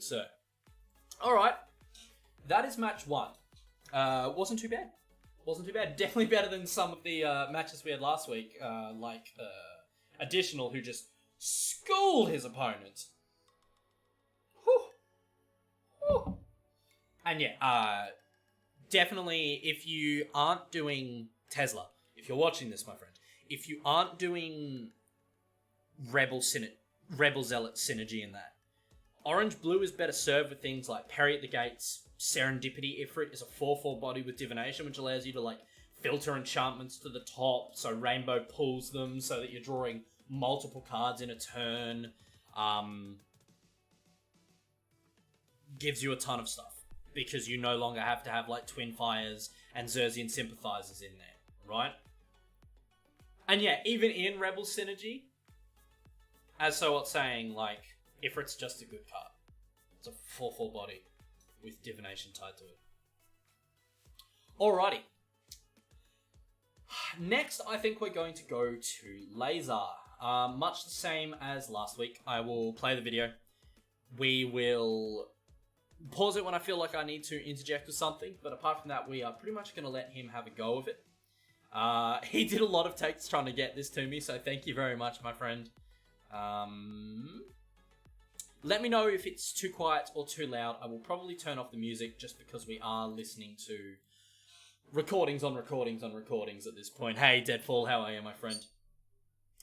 sir. Alright, that is match 1. Wasn't too bad. Wasn't too bad. Definitely better than some of the matches we had last week, like Additional, who just schooled his opponent. Whew. Whew. And yeah, definitely if you aren't doing Tesla, if you're watching this, my friend, if you aren't doing Rebel Zealot synergy in that, Orange-Blue is better served with things like Parry at the Gates, Serendipity Ifrit is a 4/4 body with Divination, which allows you to like filter enchantments to the top, so Rainbow pulls them so that you're drawing multiple cards in a turn. Gives you a ton of stuff, because you no longer have to have like Twin Fires and Xerxian Sympathizers in there, right? And yeah, even in Rebel Synergy, as so what's saying, like, Ifrit's just a good card. It's a 4/4 body with Divination tied to it. Alrighty. Next, I think we're going to go to Laezar. Much the same as last week. I will play the video. We will pause it when I feel like I need to interject with something, but apart from that, we are pretty much going to let him have a go of it. He did a lot of takes trying to get this to me, so thank you very much, my friend. Let me know if it's too quiet or too loud. I will probably turn off the music just because we are listening to recordings on recordings on recordings at this point. Hey, Deadfall, how are you, my friend?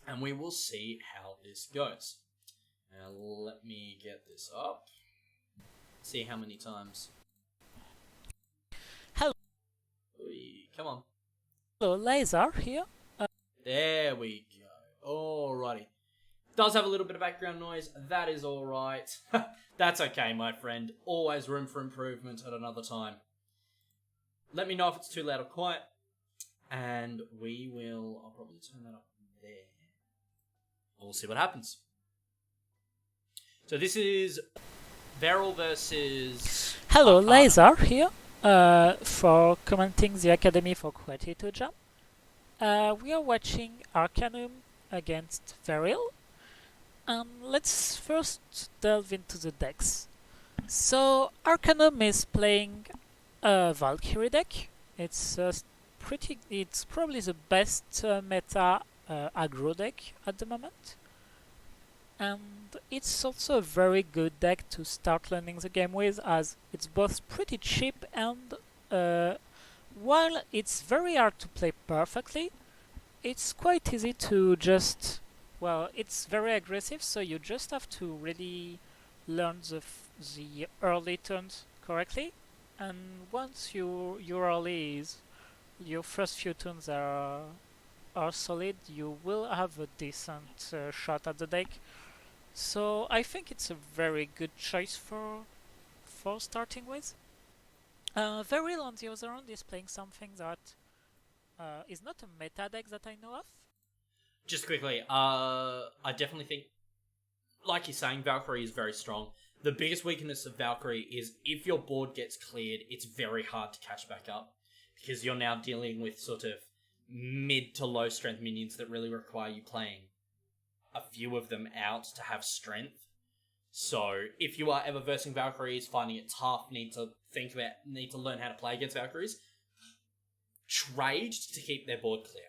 And we will see how this goes. Now, let me get this up. See how many times. Hello. Come on. Hello, Laezar here. There we go. Alrighty. Does have a little bit of background noise. That is alright. That's okay, my friend. Always room for improvement at another time. Let me know if it's too loud or quiet. And we will... I'll probably turn that up there. We'll see what happens. So this is Vehril versus... Hello, Arkanum. Laezar here for commenting the Academy for Creative Jam. We are watching Arkanum against Vehril. Let's first delve into the decks. So Arkanum is playing a Valkyrie deck. It's probably the best meta aggro deck at the moment. And it's also a very good deck to start learning the game with, as it's both pretty cheap and while it's very hard to play perfectly, it's quite easy to just... Well, it's very aggressive, so you just have to really learn the early turns correctly. And once your first few turns are solid, you will have a decent shot at the deck. So I think it's a very good choice for starting with. Vehril, on the other hand, is playing something that is not a meta deck that I know of. Just quickly, I definitely think, like you're saying, Valkyrie is very strong. The biggest weakness of Valkyrie is if your board gets cleared, it's very hard to catch back up, because you're now dealing with sort of mid to low strength minions that really require you playing a few of them out to have strength. So if you are ever versing Valkyries, finding it tough, need to learn how to play against Valkyries, trade to keep their board clear.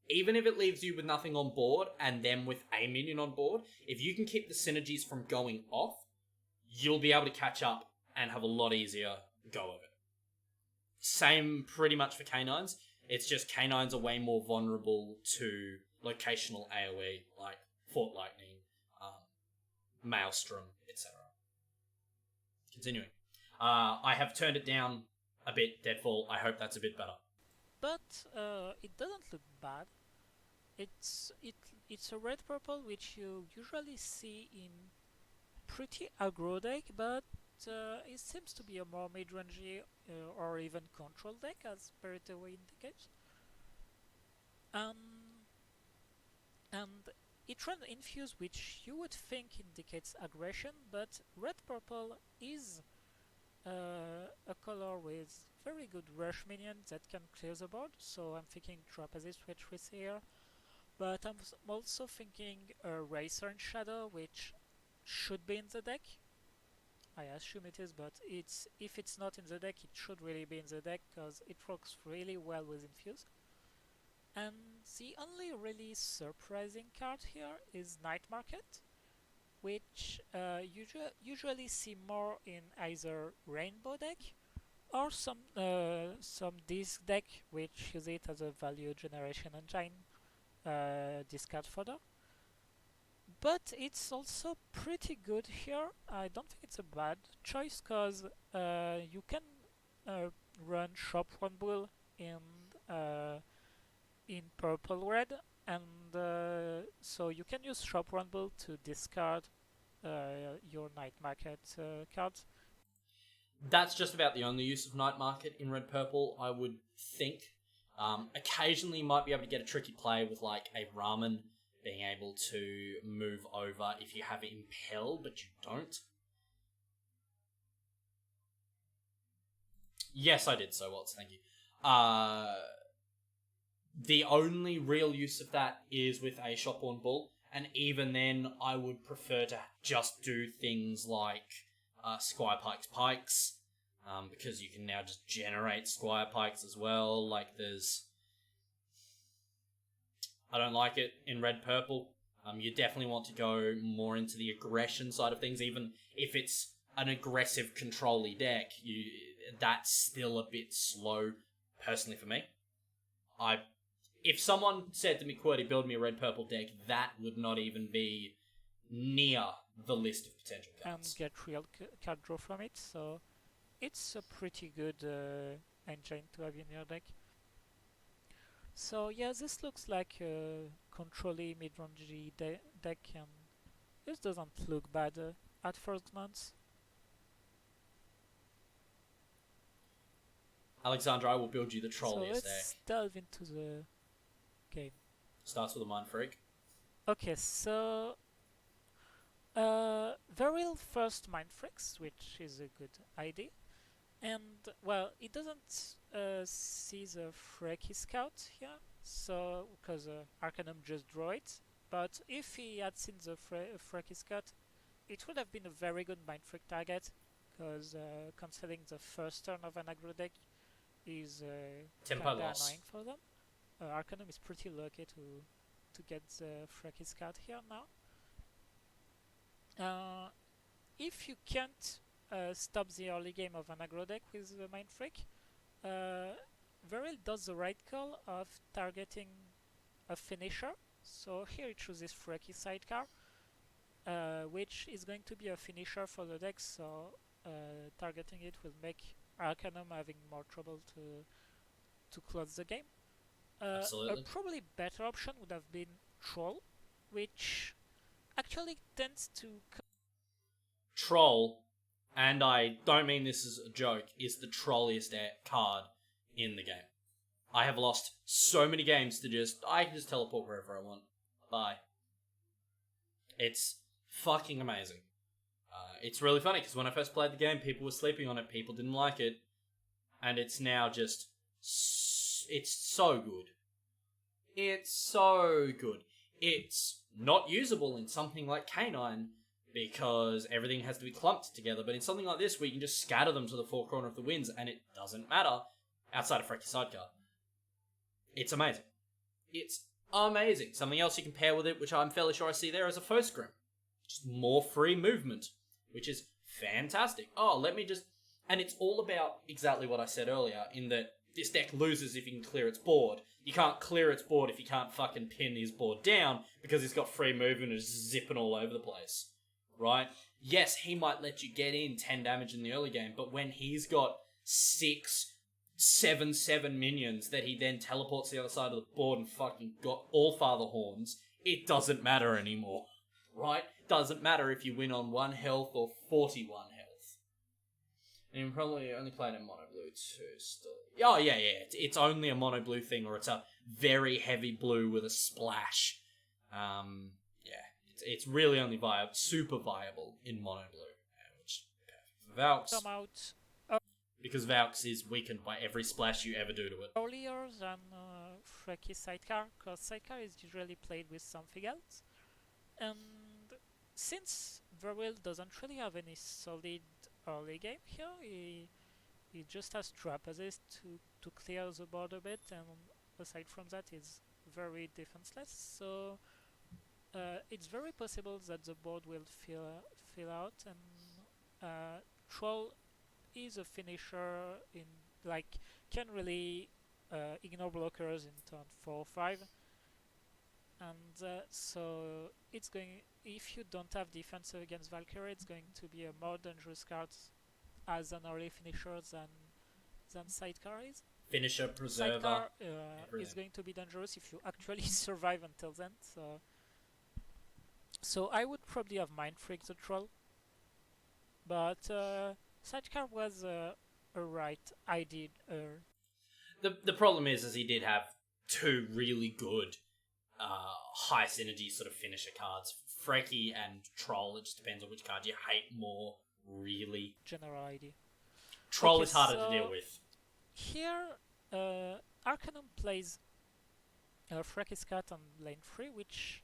Even if it leaves you with nothing on board and them with a minion on board, if you can keep the synergies from going off, you'll be able to catch up and have a lot easier go of it. Same pretty much for K9s. It's just K9s are way more vulnerable to locational AoE, like Fort Lightning, Maelstrom, etc. Continuing. I have turned it down a bit, Deadfall. I hope that's a bit better. But it doesn't look bad. It's a red purple which you usually see in pretty aggro deck, but it seems to be a more mid-rangey or even control deck, as Veritaway indicates. And it runs Infuse, which you would think indicates aggression, but red purple is a color with very good rush minions that can clear the board, so I'm thinking Trapezist Witch here. But I'm also thinking Racer and Shadow, which should be in the deck. I assume it is, but if it's not in the deck, it should really be in the deck because it works really well with Infuse. And the only really surprising card here is Night Market, which usually see more in either Rainbow deck or some disc deck which use it as a value generation engine discard fodder. But it's also pretty good here. I don't think it's a bad choice because you can run Shop Rumble uh, in purple red, and so you can use Shop Rumble to discard your Night Market cards. That's just about the only use of Night Market in red purple, I would think. Occasionally you might be able to get a tricky play with like a Ramen being able to move over if you have Impel, but you don't. Yes, I did, so Waltz, thank you. The only real use of that is with a Shopworn Bull, and even then I would prefer to just do things like Squire Pikes, because you can now just generate Squire Pikes as well. Like, I don't like it in red-purple. You definitely want to go more into the aggression side of things, even if it's an aggressive control-y deck. That's still a bit slow, personally, for me. If someone said to me, QWERTY, build me a red-purple deck, that would not even be near the list of potential cards. And get real card draw from it, so it's a pretty good engine to have in your deck. So yeah, this looks like a control-y mid-rangey deck, and this doesn't look bad at first glance. Alexandra, I will build you the trolliest so let's deck. Delve into the game. Starts with a Mind Freak. Okay, so Vehril first Mind Freaks, which is a good idea. And, well, it doesn't see the Freaky Scout here, so because Arkanum just draw it. But if he had seen the Freaky Scout, it would have been a very good Mind Freak target, because considering the first turn of an aggro deck is kind of annoying for them. Arkanum is pretty lucky to get the Freaky Scout here now. If you can't stop the early game of an aggro deck with the Mind Freak, Vehril does the right call of targeting a finisher. So here it chooses Freaky Sidecar, which is going to be a finisher for the deck, so targeting it will make Arkanum having more trouble to close the game. Absolutely. A probably better option would have been Troll, which actually tends to... Troll, and I don't mean this as a joke, is the trolliest card in the game. I have lost so many games to I can just teleport wherever I want. Bye. It's fucking amazing. It's really funny, because when I first played the game, people were sleeping on it, people didn't like it, and it's now just... It's so good. It's so good. It's not usable in something like K9, because everything has to be clumped together, but in something like this, where you can just scatter them to the four corner of the winds, and it doesn't matter, outside of Freaky Sidecar. It's amazing. It's amazing. Something else you can pair with it, which I'm fairly sure I see there, is a Foe Scrim. Just more free movement, which is fantastic. And it's all about exactly what I said earlier, in that this deck loses if you can clear its board. You can't clear its board if you can't fucking pin his board down, because he's got free movement and is zipping all over the place. Right? Yes, he might let you get in 10 damage in the early game, but when he's got 7/7 minions that he then teleports to the other side of the board and fucking got all Father Horns, it doesn't matter anymore. Right? Doesn't matter if you win on 1 health or 41 health. And you probably only played in mono blue too, still. Oh, yeah. It's only a mono blue thing, or it's a very heavy blue with a splash. It's really only super viable in mono blue, which Valks. Come out Because Valks is weakened by every splash you ever do to it. earlier than Freaky Sidecar, because Sidecar is usually played with something else. And since Vehril doesn't really have any solid early game here. He just has trap assist to clear the board a bit, and aside from that, he's very defenseless. So it's very possible that the board will fill out, and Troll is a finisher in like can really ignore blockers in turn 4 or 5, and so it's going. If you don't have defensive against Valkyrie, it's going to be a more dangerous card as an early finisher than Sidecar is. Finisher, preserver. Sidecar is going to be dangerous if you actually survive until then. So I would probably have Mind Freak the Troll, but Sidecar was a right idea. The problem is he did have two really good high synergy sort of finisher cards. Frecky and Troll, it just depends on which card you hate more, really. General idea. Troll is harder to deal with. Here, Arkanum plays Frecky Scat on lane 3, which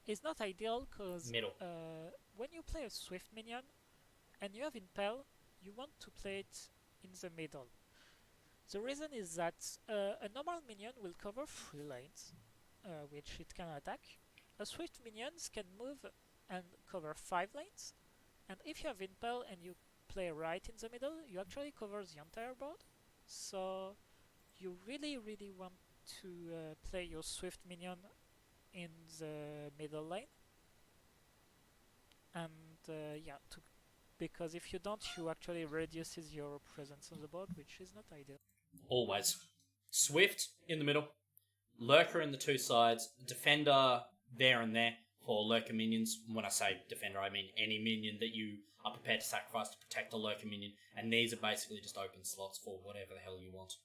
is not ideal because when you play a Swift minion and you have Impel, you want to play it in the middle. The reason is that a normal minion will cover 3 lanes, which it can attack. A Swift minion can move and cover 5 lanes, and if you have Impel and you play right in the middle, you actually cover the entire board. So you really want to play your Swift minion in the middle lane, and because if you don't, you actually reduces your presence on the board, which is not ideal. Always. Swift in the middle, Lurker in the 2 sides, Defender there and there for Lurker minions. When I say Defender, I mean any minion that you are prepared to sacrifice to protect a Lurker minion, and these are basically just open slots for whatever the hell you want.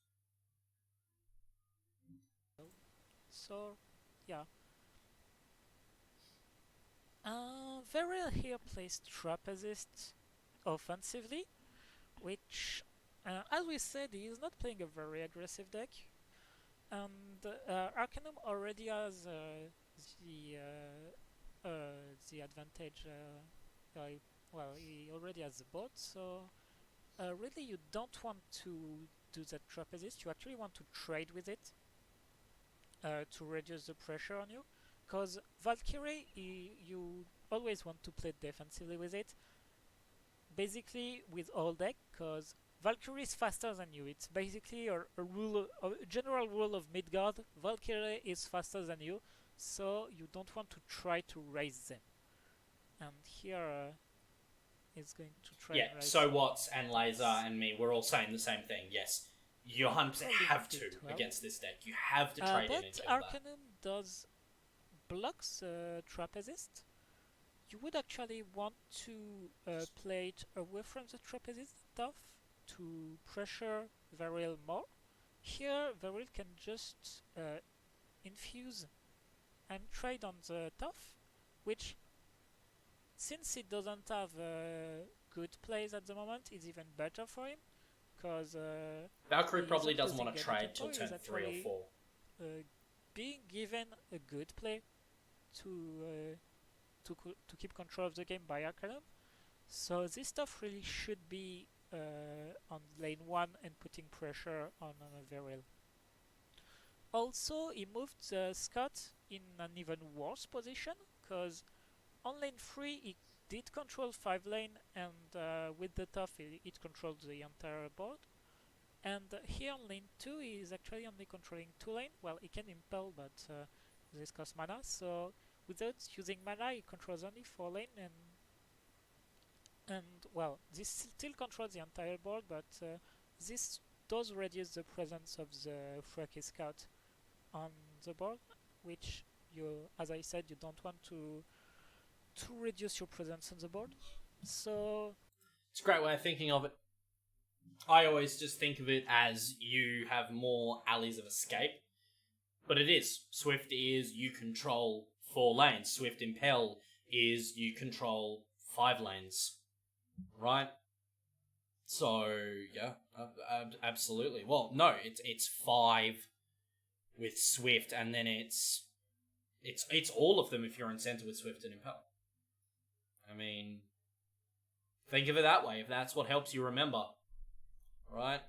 So, yeah. Vehril here plays Trap Assist offensively, which, as we said, he is not playing a very aggressive deck, and Arkanum already has the advantage. He already has the board, so really you don't want to do that Trap Assist. You actually want to trade with it to reduce the pressure on you, because Valkyrie, you always want to play defensively with it, basically with all deck, because Valkyrie is faster than you. It's basically a general rule of Midgard. Valkyrie is faster than you, so you don't want to try to raise them. And here is going to try. Yeah, So Watts and Laezar and me, we're all saying the same thing. Yes, you 100% have to against this deck. You have to trade in and kill that. But Arkanum does blocks Trap Assist. You would actually want to play it away from the Trap Assist stuff to pressure Vehril more. Here, Vehril can just infuse and trade on the tough, which, since he doesn't have good plays at the moment, is even better for him, because Valkyrie probably doesn't want to trade till turn 3 or 4. Being given a good play to keep control of the game by Arkanum, so this stuff really should be on lane 1 and putting pressure on Vehril. Also, he moved Scott in an even worse position, because on lane 3 he did control 5 lane, and with the tough it controlled the entire board. And here on lane 2 he is actually only controlling 2 lane. Well, he can impel, but this costs mana, so without using mana he controls only 4 lane, and well, this still controls the entire board, but this does reduce the presence of the Frecky Scout on the board, which you, as I said, you don't want to reduce your presence on the board. So it's a great way of thinking of it. I always just think of it as you have more alleys of escape, but it is. Swift is you control 4 lanes. Swift Impel is you control 5 lanes, right? So yeah, absolutely. Well, no, it's 5 with Swift, and then it's all of them if you're in center with Swift and Impel. I mean, Think of it that way, if that's what helps you remember. Right?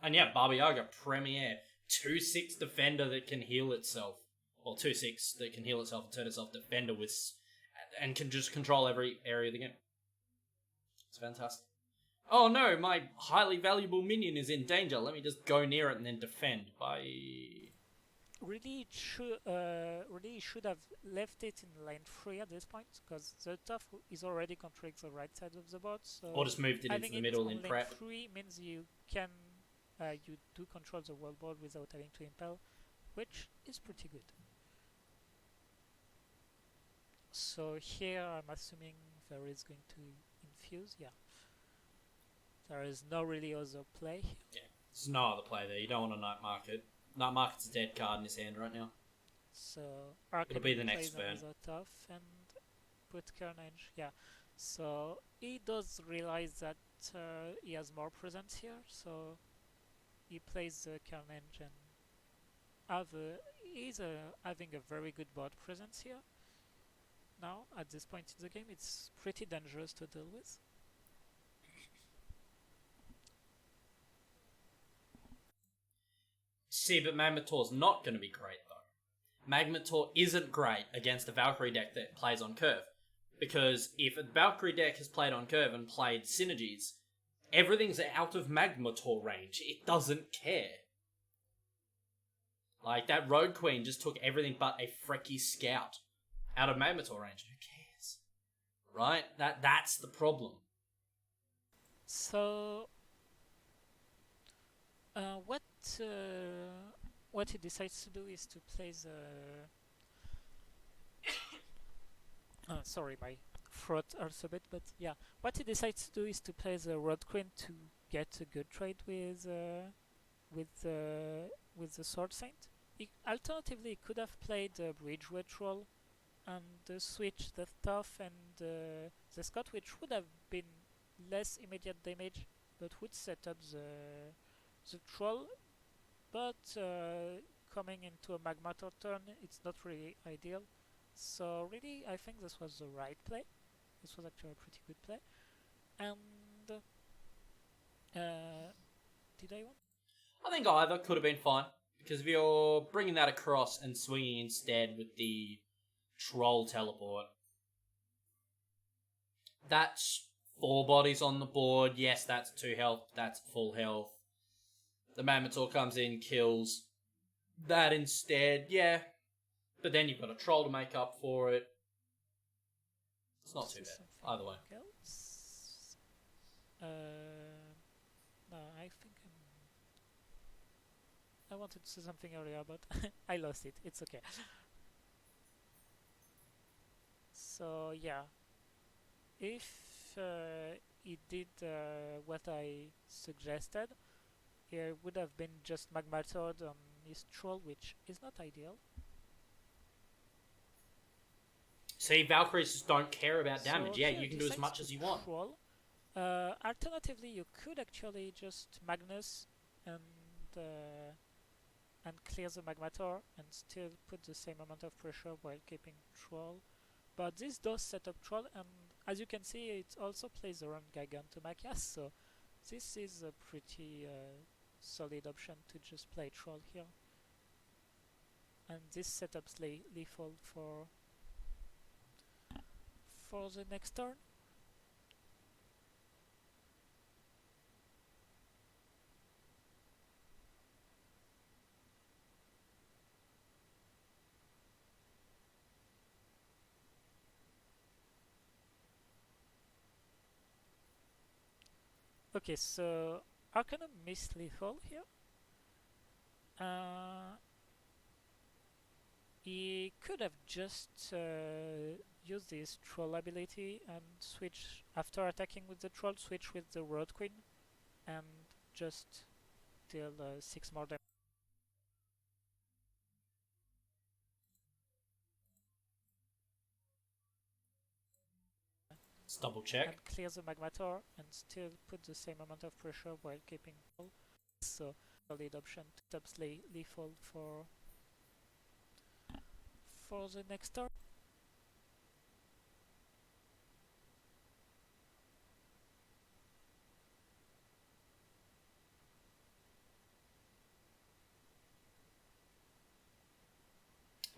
And yeah, Baba Yaga, Premier. 2/6 defender that can heal itself. Or 2/6 that can heal itself and turn itself defender with... And can just control every area of the game. It's fantastic. Oh no, my highly valuable minion is in danger. Let me just go near it and then defend. Bye. Really, it should have left it in lane 3 at this point, because the tough is already controlling the right side of the board. So or just moved it into the middle in prep. Lane 3 means you can you do control the world board without having to impel, which is pretty good. So here I'm assuming Vehril is going to infuse. Yeah. There is no really other play. Yeah, there's no other play there. You don't want a Night Market. Night Market's a dead card in his hand right now. So Arkanum it'll be the next turn. Tough and put Carnage. Yeah. So he does realize that he has more presence here. So he plays the Carnage and he's having a very good board presence here. Now at this point in the game, it's pretty dangerous to deal with. See, but Magmator's not going to be great, though. Magmator isn't great against a Valkyrie deck that plays on curve. Because if a Valkyrie deck has played on curve and played synergies, everything's out of Magmator range. It doesn't care. Like, that Road Queen just took everything but a freaky Scout out of Magmator range. Who cares? Right? That's the problem. So... what he decides to do is to play the... sorry, my throat hurts a bit, but yeah. What he decides to do is to play the Road Queen to get a good trade with the Sword Saint. Alternatively, he could have played the Bridgeway Troll and switch the Tough and the Scott, which would have been less immediate damage, but would set up the Troll. But coming into a Magmator turn, it's not really ideal. So really, I think this was the right play. This was actually a pretty good play. And did I win? I think either could have been fine. Because if you're bringing that across and swinging instead with the Troll teleport, that's 4 bodies on the board. Yes, that's 2 health. That's full health. The Magmator comes in, kills that instead. Yeah. But then you've got a Troll to make up for it. It's not too bad. Either way. Else? No, I think I wanted to say something earlier, but I lost it. It's okay. So yeah, if he did what I suggested, it would have been just Magmator on his Troll, which is not ideal. See, Valkyries just don't care about damage. So yeah, you can do as much as you want. Troll. Alternatively, you could actually just Magnus and clear the Magmator and still put the same amount of pressure while keeping Troll. But this does set up Troll, and as you can see, it also plays around Gigantomachia, so this is a pretty solid option to just play Troll here. And this setup's lethal for the next turn. Okay, so Arkanum missed lethal here. He could have just used his Troll ability and switch, after attacking with the Troll, switch with the Road Queen and just deal 6 more damage. Let's double check. And clear the Magmator and still put the same amount of pressure while keeping Troll. So solid option to top lethal for the next turn.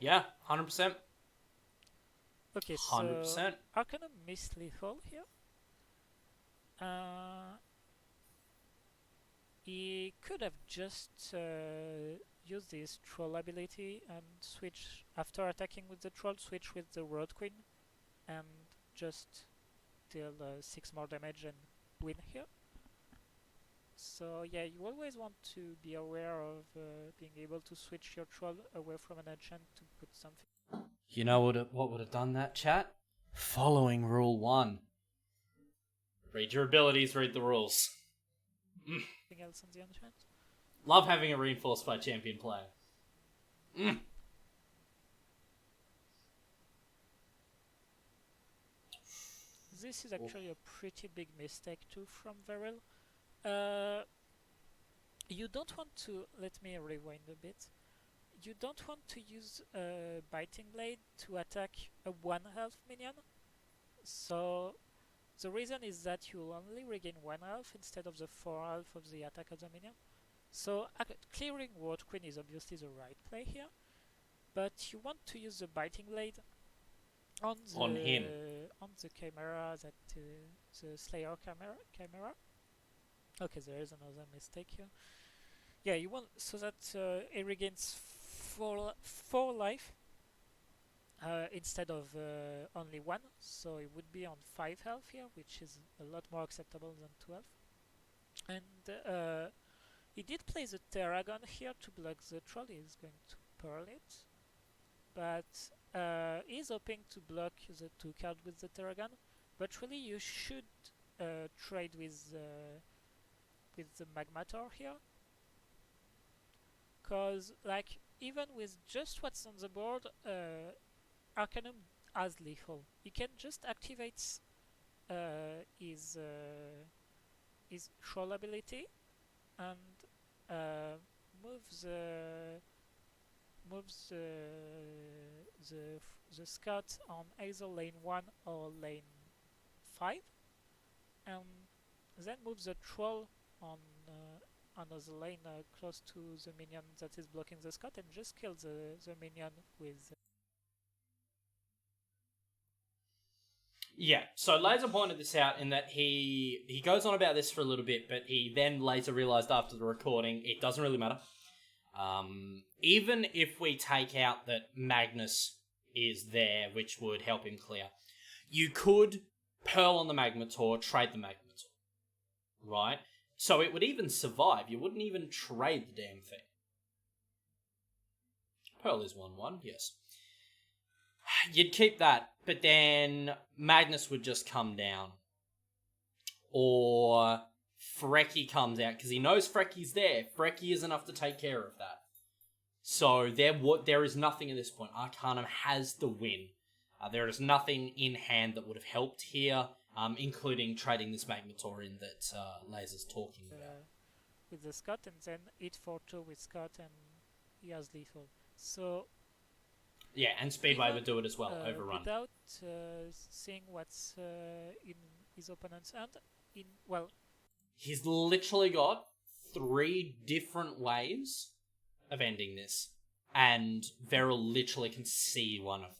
Yeah, 100%. Okay, 100%. so Arkanum missed lethal here. He could have just used his troll ability and switch after attacking with the troll, switch with the Road Queen and just deal 6 more damage and win here. So yeah, you always want to be aware of being able to switch your troll away from an enchant to put something. You know what would have done that, chat? Following rule 1. Read your abilities, read the rules. Something else on the enchant. Love having a reinforced by champion player. This is actually a pretty big mistake too from Vehril. You don't want to, let me rewind a bit. You don't want to use a Biting Blade to attack a 1 health minion. So the reason is that you'll only regain 1 health instead of the 4 health of the attack of the minion. So clearing Road Queen is obviously the right play here, but you want to use the Biting Blade on the Chimera, the Slayer Chimera. Okay, there is another mistake here. Yeah, you want so that it regains 4 life instead of only 1, so it would be on 5 health here, which is a lot more acceptable than 12. And he did play the Terragon here to block the troll. He's going to Pearl it, but he's hoping to block the 2 card with the Terragon. But really, you should trade with the Magmator here, because like even with just what's on the board, Arkanum has lethal. He can just activate his troll ability and moves the scout on either lane 1 or lane 5, and then moves the troll on another lane close to the minion that is blocking the scout, and just kill the minion with. Yeah, so Laezar pointed this out in that he goes on about this for a little bit, but Laezar realised after the recording it doesn't really matter. Even if we take out that Magnus is there, which would help him clear, you could Pearl on the Magmator, trade the Magmator, right? So it would even survive. You wouldn't even trade the damn thing. Pearl is 1/1, yes. You'd keep that, but then Magnus would just come down. Or Frecky comes out, because he knows Frecky's there. Frecky is enough to take care of that. So there is nothing at this point. Arkanum has the win. There is nothing in hand that would have helped here, including trading this Magmator in that Laezar's talking about. With the Scott, and then hit for 2 with Scott, and he has lethal. So yeah, and Speedway would do it as well, overrun. Without seeing what's in his opponent's hand, he's literally got 3 different ways of ending this, and Vehril literally can see one of them.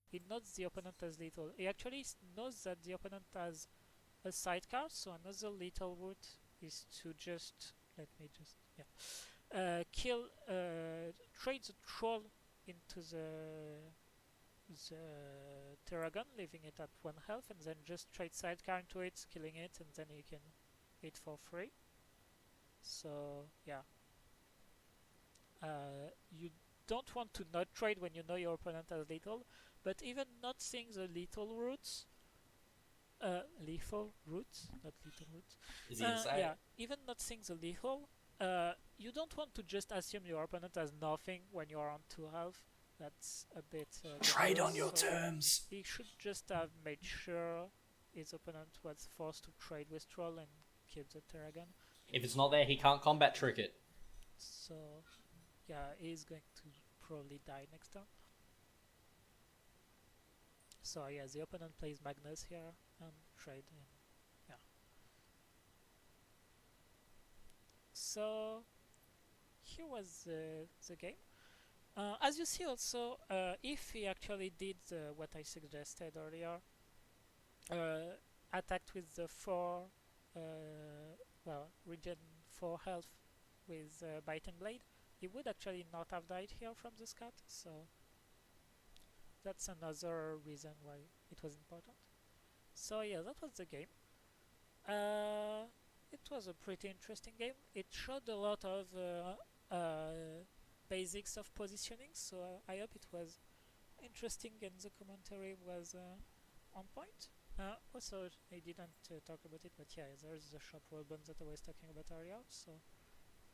He knows the opponent has lethal. He actually knows that the opponent has a sidecar, so another lethal route is to just kill, trade the troll into the Terragon, leaving it at 1 health, and then just trade sidecar into it, killing it, and then you can hit for free. So yeah, you don't want to not trade when you know your opponent has lethal, but even not seeing the lethal routes, lethal routes, not lethal routes. Is he inside? Yeah, even not seeing the lethal, you don't want to just assume your opponent has nothing when you are on 2 health. That's a bit... trade on your terms! He should just have made sure his opponent was forced to trade with Troll and keep the Terragon. If it's not there, he can't combat trick it. So, yeah, he's going to probably die next turn. So yeah, the opponent plays Magnus here and trade him. Yeah. So here was the game. As you see also, if he actually did what I suggested earlier, attacked with the 4, uh, regen 4 health with Biting Blade, he would actually not have died here from the scat, so that's another reason why it was important. So yeah, that was the game. It was a pretty interesting game. It showed a lot of basics of positioning, so I hope it was interesting and the commentary was on point. Also, I didn't talk about it, but yeah, there's the shop rollband that I was talking about earlier. So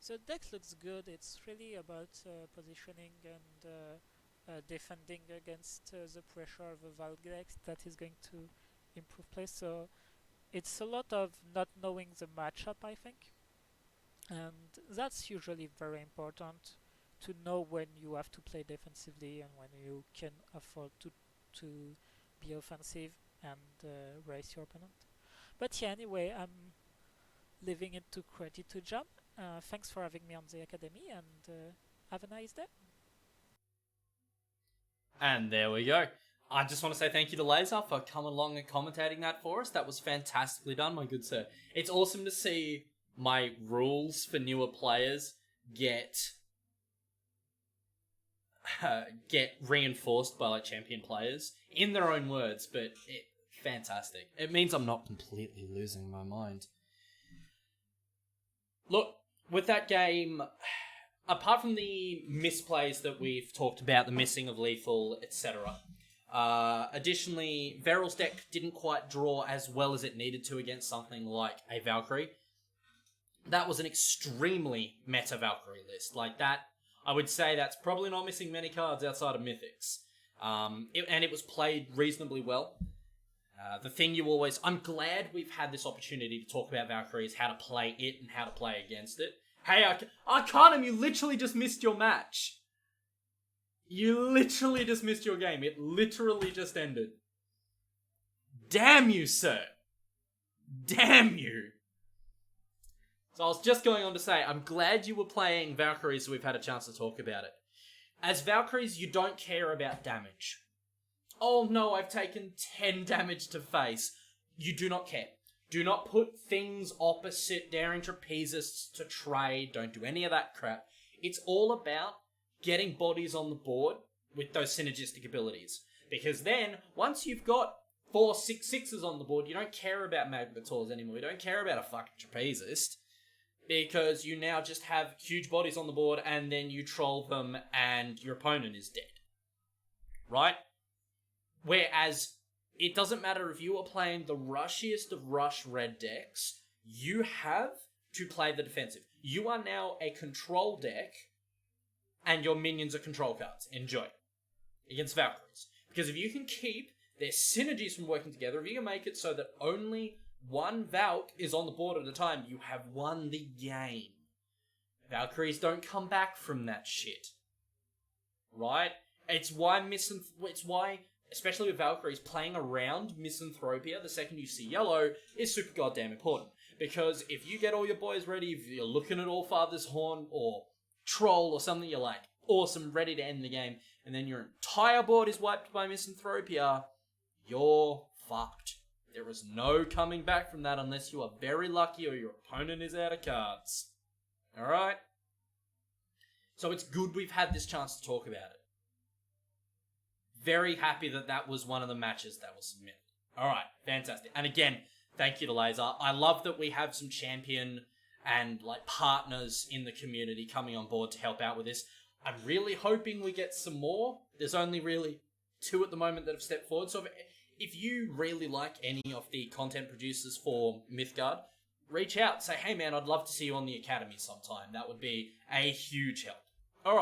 the deck looks good. It's really about positioning and defending against the pressure of a Valk deck that is going to improve play. So it's a lot of not knowing the matchup, I think, and that's usually very important to know when you have to play defensively and when you can afford to be offensive and race your opponent. But yeah, anyway, I'm leaving it to credit to Jam. Thanks for having me on the Academy, and have a nice day. And there we go. I just want to say thank you to Laezar for coming along and commentating that for us. That was fantastically done, my good sir. It's awesome to see my rules for newer players get reinforced by like champion players in their own words, but fantastic. It means I'm not completely losing my mind. Look, with that game, apart from the misplays that we've talked about, the missing of lethal, etc. Additionally, Vehril's deck didn't quite draw as well as it needed to against something like a Valkyrie. That was an extremely meta Valkyrie list. Like that, I would say that's probably not missing many cards outside of Mythics. And it was played reasonably well. The thing I'm glad we've had this opportunity to talk about Valkyrie is how to play it and how to play against it. Hey, Arkanum, you literally just missed your match. You literally just missed your game. It literally just ended. Damn you, sir. Damn you. So I was just going on to say, I'm glad you were playing Valkyries so we've had a chance to talk about it. As Valkyries, you don't care about damage. Oh no, I've taken 10 damage to face. You do not care. Do not put things opposite Daring Trapezists to trade. Don't do any of that crap. It's all about getting bodies on the board with those synergistic abilities. Because then, once you've got 4 6/6s on the board, you don't care about Magmators anymore. You don't care about a fucking Trapezist. Because you now just have huge bodies on the board and then you troll them and your opponent is dead. Right? Whereas, it doesn't matter if you are playing the rushiest of rush red decks, you have to play the defensive. You are now a control deck, and your minions are control cards. Enjoy. Against Valkyries. Because if you can keep their synergies from working together, if you can make it so that only one Valk is on the board at a time, you have won the game. Valkyries don't come back from that shit. Right? It's why, especially with Valkyries, playing around Misanthropia the second you see yellow is super goddamn important. Because if you get all your boys ready, if you're looking at Allfather's Horn or Troll or something, you're like, awesome, ready to end the game, and then your entire board is wiped by Misanthropia, you're fucked. There is no coming back from that unless you are very lucky or your opponent is out of cards. Alright? So it's good we've had this chance to talk about it. Very happy that was one of the matches that was submitted. Alright, fantastic. And again, thank you to Laezar. I love that we have some champion and like partners in the community coming on board to help out with this. I'm really hoping we get some more. There's only really 2 at the moment that have stepped forward. So if you really like any of the content producers for Mythgard, reach out. Say, hey man, I'd love to see you on the Academy sometime. That would be a huge help.